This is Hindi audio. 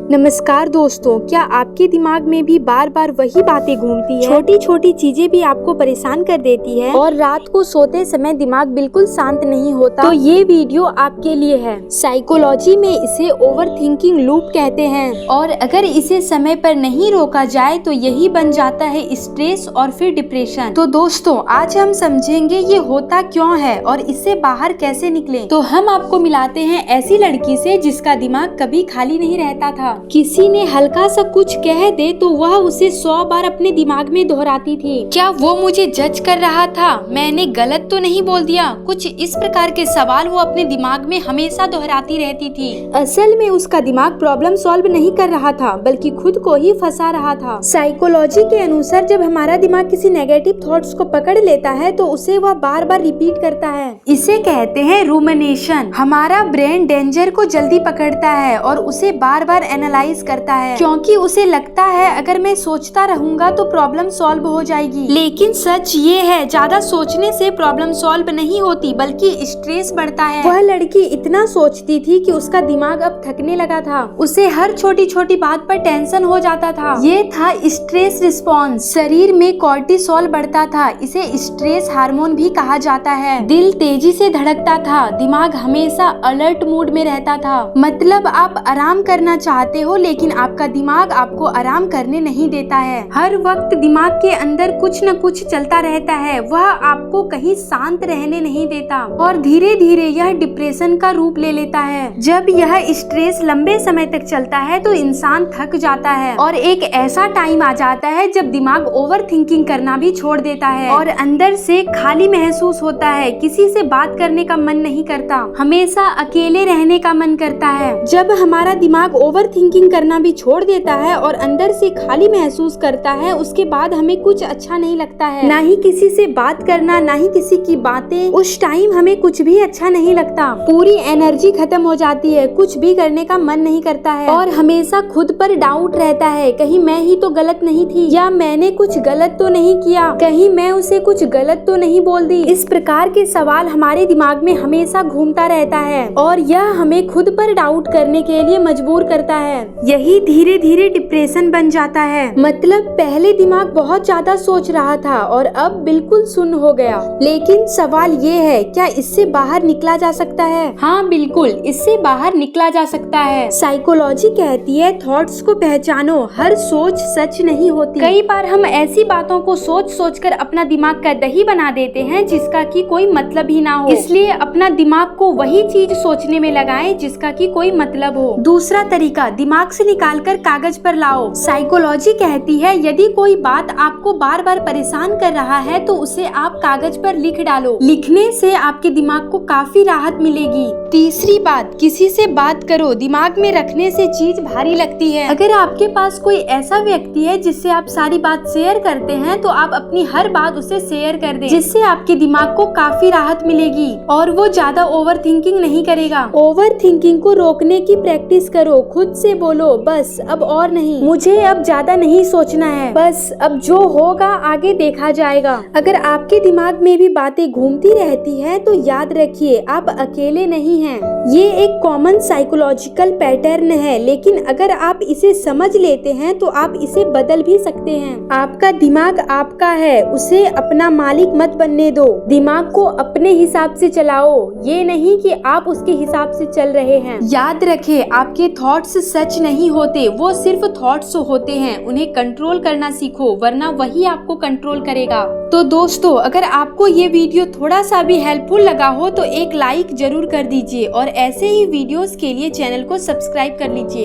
नमस्कार दोस्तों, क्या आपके दिमाग में भी बार बार वही बातें घूमती है? छोटी छोटी चीजें भी आपको परेशान कर देती है और रात को सोते समय दिमाग बिल्कुल शांत नहीं होता? तो ये वीडियो आपके लिए है। साइकोलॉजी में इसे ओवर थिंकिंग लूप कहते हैं और अगर इसे समय पर नहीं रोका जाए तो यही बन जाता है स्ट्रेस और फिर डिप्रेशन। तो दोस्तों, आज हम समझेंगे ये होता क्यों है और इससे बाहर कैसे निकलें। तो हम आपको मिलाते हैं ऐसी लड़की से जिसका दिमाग कभी खाली नहीं रहता था। किसी ने हल्का सा कुछ कह दे तो वह उसे 100 बार अपने दिमाग में दोहराती थी। क्या वो मुझे जज कर रहा था? मैंने गलत तो नहीं बोल दिया? कुछ इस प्रकार के सवाल वो अपने दिमाग में हमेशा दोहराती रहती थी। असल में उसका दिमाग प्रॉब्लम सॉल्व नहीं कर रहा था, बल्कि खुद को ही फंसा रहा था। साइकोलॉजी के अनुसार जब हमारा दिमाग किसी नेगेटिव थॉट्स को पकड़ लेता है तो उसे वह बार बार रिपीट करता है। इसे कहते हैं रूमिनेशन। हमारा ब्रेन डेंजर को जल्दी पकड़ता है और उसे बार बार एनालाइज करता है, क्योंकि उसे लगता है अगर मैं सोचता रहूंगा तो प्रॉब्लम सॉल्व हो जाएगी। लेकिन सच ये है, ज्यादा सोचने से प्रॉब्लम सॉल्व नहीं होती बल्कि स्ट्रेस बढ़ता है। वह लड़की इतना सोचती थी कि उसका दिमाग अब थकने लगा था। उसे हर छोटी छोटी बात पर टेंशन हो जाता था। ये था स्ट्रेस रिस्पॉन्स। शरीर में कॉर्टिसोल बढ़ता था, इसे स्ट्रेस हार्मोन भी कहा जाता है। दिल तेजी से धड़कता था, दिमाग हमेशा अलर्ट मूड में रहता था। मतलब आप आराम करना चाहते हो लेकिन आपका दिमाग आपको आराम करने नहीं देता है। हर वक्त दिमाग के अंदर कुछ न कुछ चलता रहता है, वह आपको कहीं शांत रहने नहीं देता और धीरे धीरे यह डिप्रेशन का रूप ले लेता है। जब यह स्ट्रेस लंबे समय तक चलता है तो इंसान थक जाता है और एक ऐसा टाइम आ जाता है जब दिमाग ओवर थिंकिंग करना भी छोड़ देता है और अंदर से खाली महसूस होता है। किसी से बात करने का मन नहीं करता, हमेशा अकेले रहने का मन करता है। जब हमारा दिमाग ओवर थिंकिंग करना भी छोड़ देता है और अंदर से खाली महसूस करता है, उसके बाद हमें कुछ अच्छा नहीं लगता है। ना ही किसी से बात करना, ना ही किसी की बातें। उस टाइम हमें कुछ भी अच्छा नहीं लगता, पूरी एनर्जी खत्म हो जाती है, कुछ भी करने का मन नहीं करता है और हमेशा खुद पर डाउट रहता है। कहीं मैं ही तो गलत नहीं थी, या मैंने कुछ गलत तो नहीं किया, कहीं मैं उसे कुछ गलत तो नहीं बोल दी। इस प्रकार के सवाल हमारे दिमाग में हमेशा घूमता रहता है और यह हमें खुद पर डाउट करने के लिए मजबूर करता है। यही धीरे धीरे डिप्रेशन बन जाता है। मतलब पहले दिमाग बहुत ज्यादा सोच रहा था और अब बिल्कुल सुन्न हो गया। लेकिन सवाल ये है, क्या इससे बाहर निकला जा सकता है? हाँ बिल्कुल, इससे बाहर निकला जा सकता है। साइकोलॉजी कहती है थॉट्स को पहचानो, हर सोच सच नहीं होती। कई बार हम ऐसी बातों को सोच सोच कर अपना दिमाग का दही बना देते हैं जिसका कि कोई मतलब ही ना हो। इसलिए अपना दिमाग को वही चीज सोचने में लगाएं जिसका कि कोई मतलब हो। दूसरा तरीका, दिमाग से निकालकर कागज पर लाओ। साइकोलॉजी कहती है यदि कोई बात आपको बार बार परेशान कर रहा है तो उसे आप कागज पर लिख डालो। लिखने से आपके दिमाग को काफी राहत मिलेगी। तीसरी बात, किसी से बात करो। दिमाग में रखने से चीज भारी लगती है। अगर आपके पास कोई ऐसा व्यक्ति है जिससे आप सारी बात शेयर करते हैं तो आप अपनी हर बात उसे शेयर कर दें, जिससे आपके दिमाग को काफी राहत मिलेगी और वो ज्यादा ओवर थिंकिंग नहीं करेगा। ओवर थिंकिंग को रोकने की प्रैक्टिस करो। खुद से बोलो, बस अब और नहीं, मुझे अब ज्यादा नहीं सोचना है, बस अब जो होगा आगे देखा जाएगा। अगर आपके दिमाग में भी बातें घूमती रहती हैं तो याद रखिए आप अकेले नहीं हैं। ये एक कॉमन साइकोलॉजिकल पैटर्न है, लेकिन अगर आप इसे समझ लेते हैं तो आप इसे बदल भी सकते हैं। आपका दिमाग आपका है, उसे अपना मालिक मत बनने दो। दिमाग को अपने हिसाब से चलाओ, ये नहीं कि आप उसके हिसाब से चल रहे हैं। याद रखें, आपके थॉट्स सच नहीं होते, वो सिर्फ थॉट्स होते हैं। उन्हें कंट्रोल करना सीखो, वरना वही आपको कंट्रोल करेगा। तो दोस्तों, अगर आपको ये वीडियो थोड़ा सा भी हेल्पफुल लगा हो तो एक लाइक जरूर कर दीजिए और ऐसे ही वीडियोस के लिए चैनल को सब्सक्राइब कर लीजिए।